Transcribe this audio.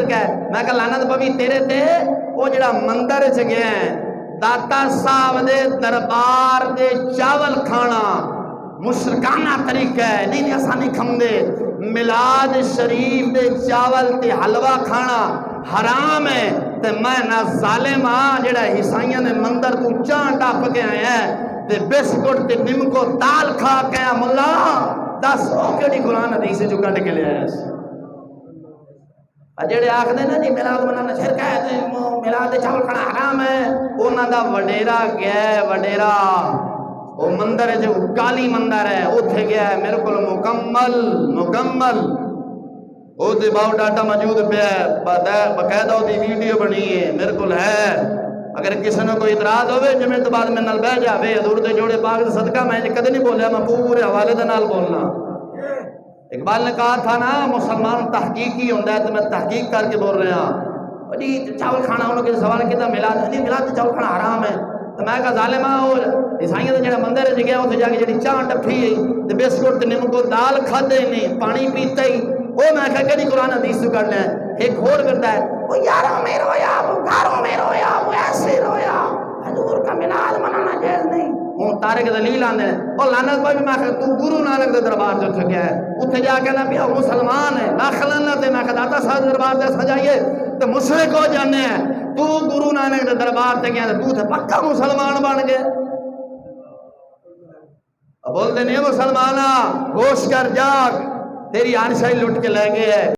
صدقہ ہے میں کہ لعنت پوی تیرے تے وہ جڑا مندر چ گیا ہے داتا صاحب دے دربار دے چاول کھانا مشرکانہ طریقہ ہے نہیں ایسا نہیں کھمدے میلاد شریف دے چاول تے حلوہ کھانا حرام ہے تے میں نہ ظالم ہاں جڑا عیسائیاں دے مندر تو چاں ٹپ کے آیا ہے تے بسکٹ تے نمکو دال کھا کے آیا ملا دس او کیڑی قرآن حدیث جو کٹ کے لے آیا جڑے آکھدے نا جی میلاد منانا شرک ہے تے میلاد دے چاول کھانا حرام ہے انہاں دا وڈیرا گیا ہے وڈیرا وہ مندر ہے جو کالی مندر ہے اتھے گیا ہے میرے کو مکمل وہ دے باؤ ڈاٹا موجود پہ ہے باقاعدہ وہ دی ویڈیو بنی ہے میرے کو ہے اگر کسی نے کوئی اعتراض ہوئے جمعے تو بعد میں نال بہ جاوے حضور دے جوڑے پاک دے صدقہ میں کدے نہیں بولیا میں پورے حوالے دے نال بولنا اقبال نے کہا تھا نا مسلمان تحقیقی ہوندہ ہے تو میں تحقیق کر کے بول رہا ہوں جی چاول کھانا انہوں کے سوال کیا میلاد نہیں میلاد چاول کھانا حرام ہے تو میں کہا ظالمہ اور عیسائیوں نے جڑا مندر ہے گیا اتنے جا کے جڑی چاہ ٹپھی ہے بسکٹ نمکو دال کھاتے نہیں پانی پیتے ہی وہ میں کہا کہ قرآن حدیث تو کرنا ہے ایک اور کرتا ہے وہ یاروں میں رویا وہ گھروں میں رویا وہ ایسے رویا حضور کا میلاد منانا جائز نہیں وہ تارے کے دلیل آنے ہیں اور لعنت پر بھی میں کہا تو گرو نانک دے دربار جو تھے گیا ہے اتنے جا کے نبی وہ مسلمان ہے لاخلنت ہے میں کہا داتا صاحب دربار دے سجائیے تو مشرک ہو جانے ہیں تو گرو نانک دے دربار تے گیا تو تے پکا مسلمان بن گئے اب بولتے نہیں مسلمانہ ہوش کر جاگ تیری آنشائی لٹ کے لے گئے ہے